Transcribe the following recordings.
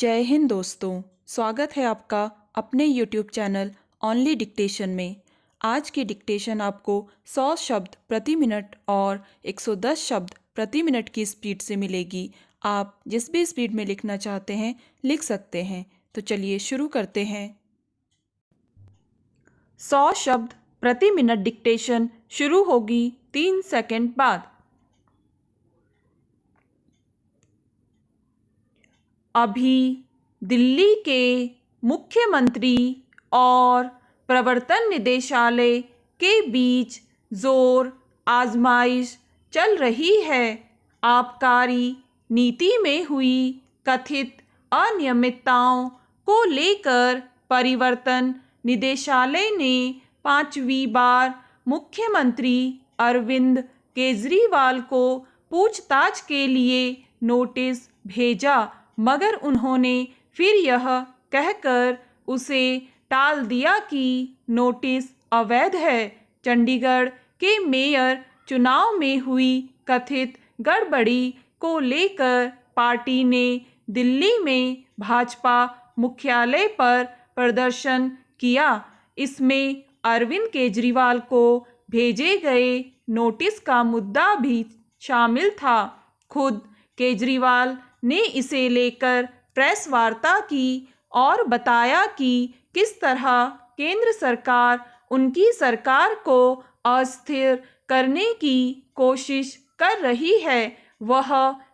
जय हिंद दोस्तों। स्वागत है आपका अपने YouTube चैनल ओनली डिक्टेशन में। आज की डिक्टेशन आपको 100 शब्द प्रति मिनट और 110 शब्द प्रति मिनट की स्पीड से मिलेगी। आप जिस भी स्पीड में लिखना चाहते हैं लिख सकते हैं। तो चलिए शुरू करते हैं। 100 शब्द प्रति मिनट डिक्टेशन शुरू होगी 3 सेकंड बाद। अभी दिल्ली के मुख्यमंत्री और प्रवर्तन निदेशालय के बीच जोर आजमाइश चल रही है। आबकारी नीति में हुई कथित अनियमितताओं को लेकर प्रवर्तन निदेशालय ने 5वीं बार मुख्यमंत्री अरविंद केजरीवाल को पूछताछ के लिए नोटिस भेजा, मगर उन्होंने फिर यह कहकर उसे टाल दिया कि नोटिस अवैध है। चंडीगढ़ के मेयर चुनाव में हुई कथित गड़बड़ी को लेकर पार्टी ने दिल्ली में भाजपा मुख्यालय पर प्रदर्शन किया। इसमें अरविंद केजरीवाल को भेजे गए नोटिस का मुद्दा भी शामिल था। खुद केजरीवाल ने इसे लेकर प्रेस वार्ता की और बताया कि किस तरह केंद्र सरकार उनकी सरकार को अस्थिर करने की कोशिश कर रही है। वह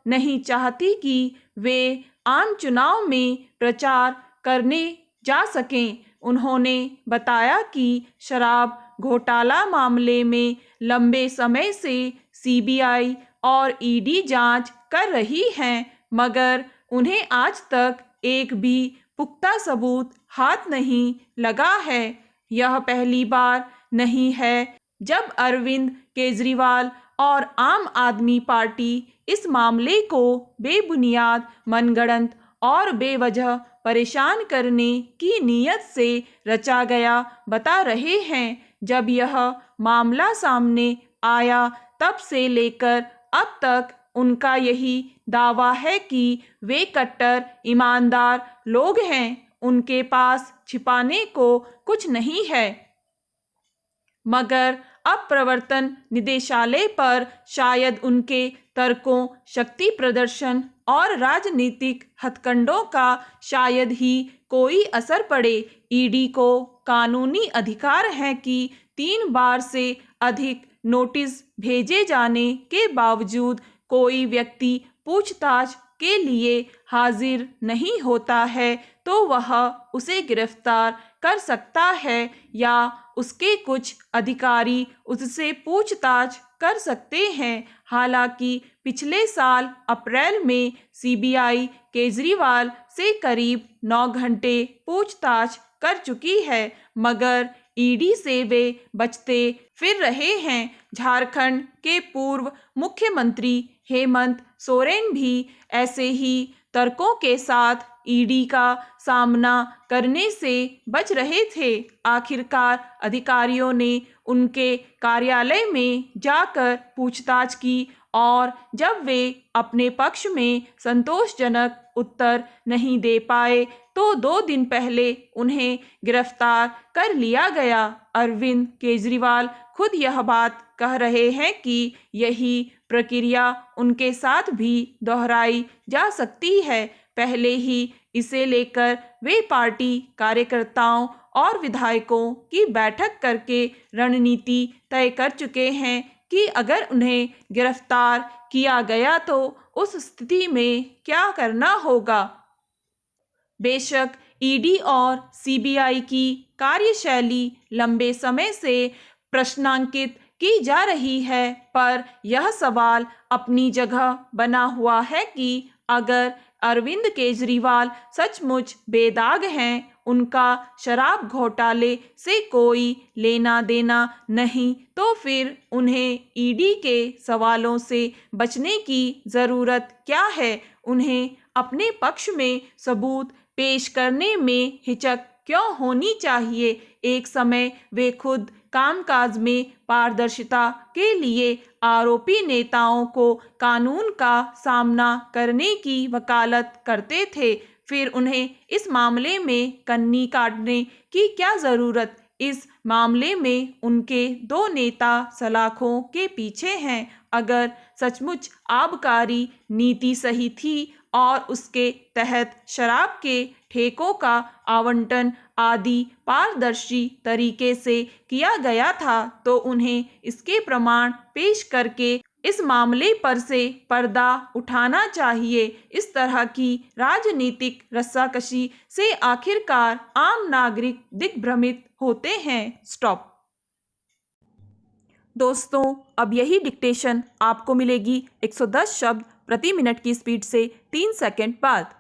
नहीं चाहती कि वे आम चुनाव में प्रचार करने जा सकें। उन्होंने बताया कि शराब घोटाला मामले में लंबे समय से सीबीआई और ईडी जांच कर रही हैं, मगर उन्हें आज तक एक भी पुख्ता सबूत हाथ नहीं लगा है। यह पहली बार नहीं है जब अरविंद केजरीवाल और आम आदमी पार्टी इस मामले को बेबुनियाद, मनगढ़ंत और बेवजह परेशान करने की नीयत से रचा गया बता रहे हैं। जब यह मामला सामने आया तब से लेकर अब तक उनका यही दावा है कि वे कट्टर ईमानदार लोग हैं, उनके पास छिपाने को कुछ नहीं है। मगर अब प्रवर्तन निदेशालय पर शायद उनके तर्कों, शक्ति प्रदर्शन और राजनीतिक हथकंडों का शायद ही कोई असर पड़े। ईडी को कानूनी अधिकार है कि 3 बार से अधिक नोटिस भेजे जाने के बावजूद कोई व्यक्ति पूछताछ के लिए हाजिर नहीं होता है तो वह उसे गिरफ्तार कर सकता है या उसके कुछ अधिकारी उससे पूछताछ कर सकते हैं। हालांकि पिछले साल अप्रैल में सीबीआई केजरीवाल से करीब 9 घंटे पूछताछ कर चुकी है, मगर ईडी से वे बचते फिर रहे हैं। झारखंड के पूर्व मुख्यमंत्री हेमंत सोरेन भी ऐसे ही तर्कों के साथ ईडी का सामना करने से बच रहे थे। आखिरकार अधिकारियों ने उनके कार्यालय में जाकर पूछताछ की और जब वे अपने पक्ष में संतोषजनक उत्तर नहीं दे पाए तो 2 दिन पहले उन्हें गिरफ्तार कर लिया गया। अरविंद केजरीवाल खुद यह बात कह रहे हैं कि यही प्रक्रिया उनके साथ भी दोहराई जा सकती है। पहले ही इसे लेकर वे पार्टी कार्यकर्ताओं और विधायकों की बैठक करके रणनीति तय कर चुके हैं कि अगर उन्हें गिरफ्तार किया गया तो उस स्थिति में क्या करना होगा। बेशक ईडी और सीबीआई की कार्यशैली लंबे समय से प्रश्नांकित की जा रही है, पर यह सवाल अपनी जगह बना हुआ है कि अगर अरविंद केजरीवाल सचमुच बेदाग हैं, उनका शराब घोटाले से कोई लेना देना नहीं, तो फिर उन्हें ईडी के सवालों से बचने की ज़रूरत क्या है। उन्हें अपने पक्ष में सबूत पेश करने में हिचक क्यों होनी चाहिए। एक समय वे खुद कामकाज में पारदर्शिता के लिए आरोपी नेताओं को कानून का सामना करने की वकालत करते थे। फिर उन्हें इस मामले में कन्नी काटने की क्या ज़रूरत? इस मामले में उनके दो नेता सलाखों के पीछे हैं। अगर सचमुच आबकारी नीति सही थी और उसके तहत शराब के ठेकों का आवंटन आदि पारदर्शी तरीके से किया गया था, तो उन्हें इसके प्रमाण पेश करके इस मामले पर से पर्दा उठाना चाहिए। इस तरह की राजनीतिक रस्साकशी से आखिरकार आम नागरिक दिग्भ्रमित होते हैं। स्टॉप। दोस्तों, अब यही डिक्टेशन आपको मिलेगी 110 शब्द प्रति मिनट की स्पीड से 3 सेकंड बाद।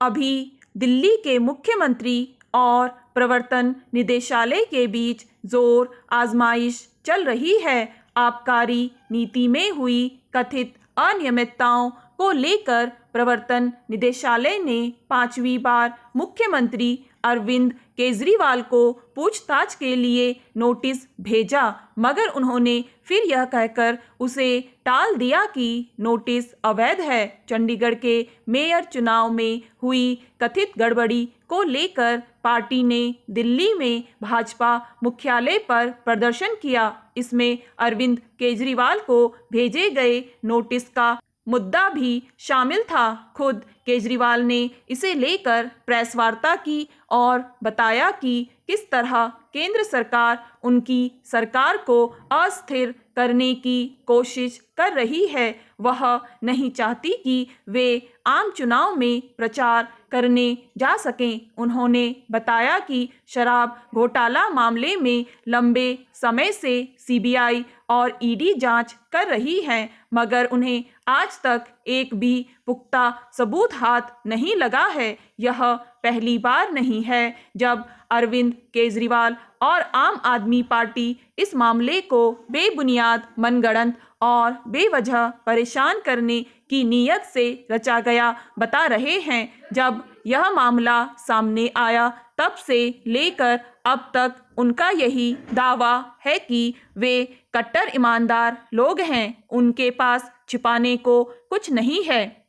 अभी दिल्ली के मुख्यमंत्री और प्रवर्तन निदेशालय के बीच जोर आजमाइश चल रही है। आबकारी नीति में हुई कथित अनियमितताओं को लेकर प्रवर्तन निदेशालय ने 5वीं बार मुख्यमंत्री अरविंद केजरीवाल को पूछताछ के लिए नोटिस भेजा, मगर उन्होंने फिर यह कहकर उसे टाल दिया कि नोटिस अवैध है। चंडीगढ़ के मेयर चुनाव में हुई कथित गड़बड़ी को लेकर पार्टी ने दिल्ली में भाजपा मुख्यालय पर प्रदर्शन किया। इसमें अरविंद केजरीवाल को भेजे गए नोटिस का मुद्दा भी शामिल था। खुद केजरीवाल ने इसे लेकर प्रेस वार्ता की और बताया कि किस तरह केंद्र सरकार उनकी सरकार को अस्थिर करने की कोशिश कर रही है। वह नहीं चाहती कि वे आम चुनाव में प्रचार करने जा सकें। उन्होंने बताया कि शराब घोटाला मामले में लंबे समय से सीबीआई और ईडी जांच कर रही है, मगर उन्हें आज तक एक भी पुख्ता सबूत हाथ नहीं लगा है। यह पहली बार नहीं है जब अरविंद केजरीवाल और आम आदमी पार्टी इस मामले को बेबुनियाद, मनगढ़ंत और बेवजह परेशान करने की नीयत से रचा गया बता रहे हैं। जब यह मामला सामने आया तब से लेकर अब तक उनका यही दावा है कि वे कट्टर ईमानदार लोग हैं, उनके पास छिपाने को कुछ नहीं है।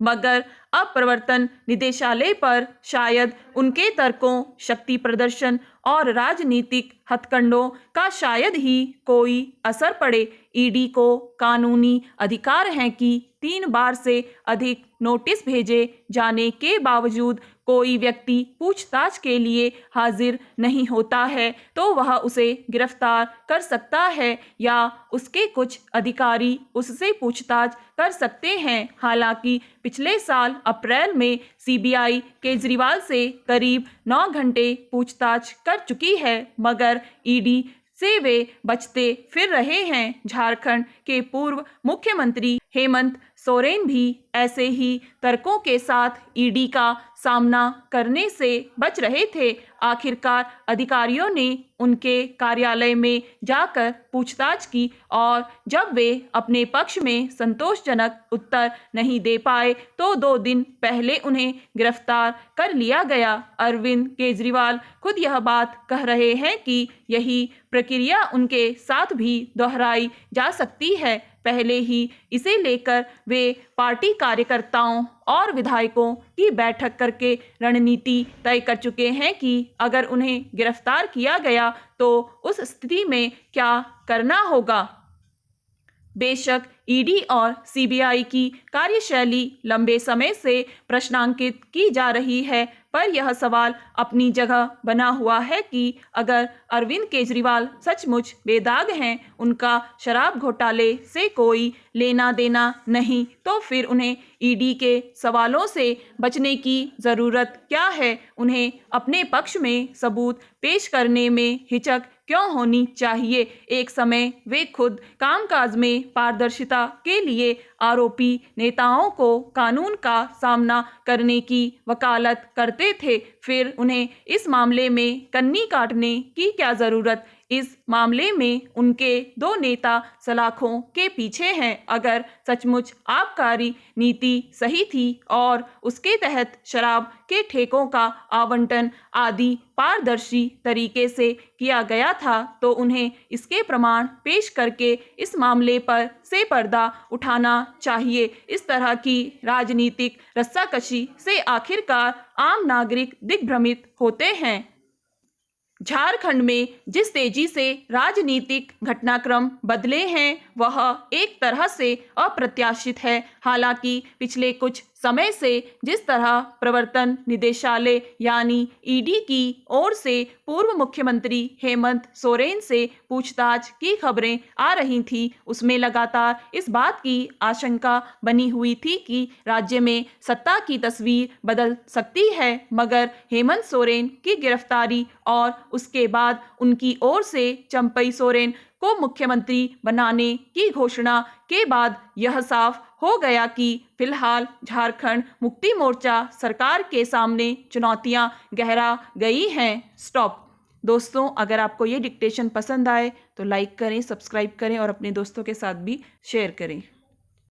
मगर अब प्रवर्तन निदेशालय पर शायद उनके तर्कों, शक्ति प्रदर्शन और राजनीतिक हथकंडों का शायद ही कोई असर पड़े। ईडी को कानूनी अधिकार है कि 3 बार से अधिक नोटिस भेजे जाने के बावजूद कोई व्यक्ति पूछताछ के लिए हाजिर नहीं होता है तो वह उसे गिरफ्तार कर सकता है या उसके कुछ अधिकारी उससे पूछताछ कर सकते हैं। हालांकि पिछले साल अप्रैल में सीबीआई केजरीवाल से करीब 9 घंटे पूछताछ कर चुकी है, मगर ईडी से वे बचते फिर रहे हैं। झारखंड के पूर्व मुख्यमंत्री हेमंत सोरेन भी ऐसे ही तर्कों के साथ ईडी का सामना करने से बच रहे थे। आखिरकार अधिकारियों ने उनके कार्यालय में जाकर पूछताछ की और जब वे अपने पक्ष में संतोषजनक उत्तर नहीं दे पाए तो 2 दिन पहले उन्हें गिरफ्तार कर लिया गया। अरविंद केजरीवाल खुद यह बात कह रहे हैं कि यही प्रक्रिया उनके साथ भी दोहराई जा सकती है। पहले ही इसे लेकर वे पार्टी कार्यकर्ताओं और विधायकों की बैठक करके रणनीति तय कर चुके हैं कि अगर उन्हें गिरफ्तार किया गया तो उस स्थिति में क्या करना होगा। बेशक ईडी और सीबीआई की कार्यशैली लंबे समय से प्रश्नांकित की जा रही है, पर यह सवाल अपनी जगह बना हुआ है कि अगर अरविंद केजरीवाल सचमुच बेदाग हैं, उनका शराब घोटाले से कोई लेना देना नहीं, तो फिर उन्हें ईडी के सवालों से बचने की ज़रूरत क्या है? उन्हें अपने पक्ष में सबूत पेश करने में हिचक क्यों होनी चाहिए? एक समय वे खुद कामकाज में पारदर्शिता के लिए आरोपी नेताओं को कानून का सामना करने की वकालत करते थे, फिर उन्हें इस मामले में कन्नी काटने की क्या ज़रूरत? इस मामले में उनके दो नेता सलाखों के पीछे हैं। अगर सचमुच आबकारी नीति सही थी और उसके तहत शराब के ठेकों का आवंटन आदि पारदर्शी तरीके से किया गया था, तो उन्हें इसके प्रमाण पेश करके इस मामले पर से पर्दा उठाना चाहिए। इस तरह की राजनीतिक रस्साकशी से आखिरकार आम नागरिक दिग्भ्रमित होते हैं। झारखंड में जिस तेजी से राजनीतिक घटनाक्रम बदले हैं वह एक तरह से अप्रत्याशित है। हालांकि पिछले कुछ समय से जिस तरह प्रवर्तन निदेशालय यानी ईडी की ओर से पूर्व मुख्यमंत्री हेमंत सोरेन से पूछताछ की खबरें आ रही थी, उसमें लगातार इस बात की आशंका बनी हुई थी कि राज्य में सत्ता की तस्वीर बदल सकती है। मगर हेमंत सोरेन की गिरफ्तारी और उसके बाद उनकी ओर से चंपई सोरेन को मुख्यमंत्री बनाने की घोषणा के बाद यह साफ हो गया कि फिलहाल झारखंड मुक्ति मोर्चा सरकार के सामने चुनौतियां गहरा गई हैं। स्टॉप। दोस्तों, अगर आपको ये डिक्टेशन पसंद आए तो लाइक करें, सब्सक्राइब करें और अपने दोस्तों के साथ भी शेयर करें।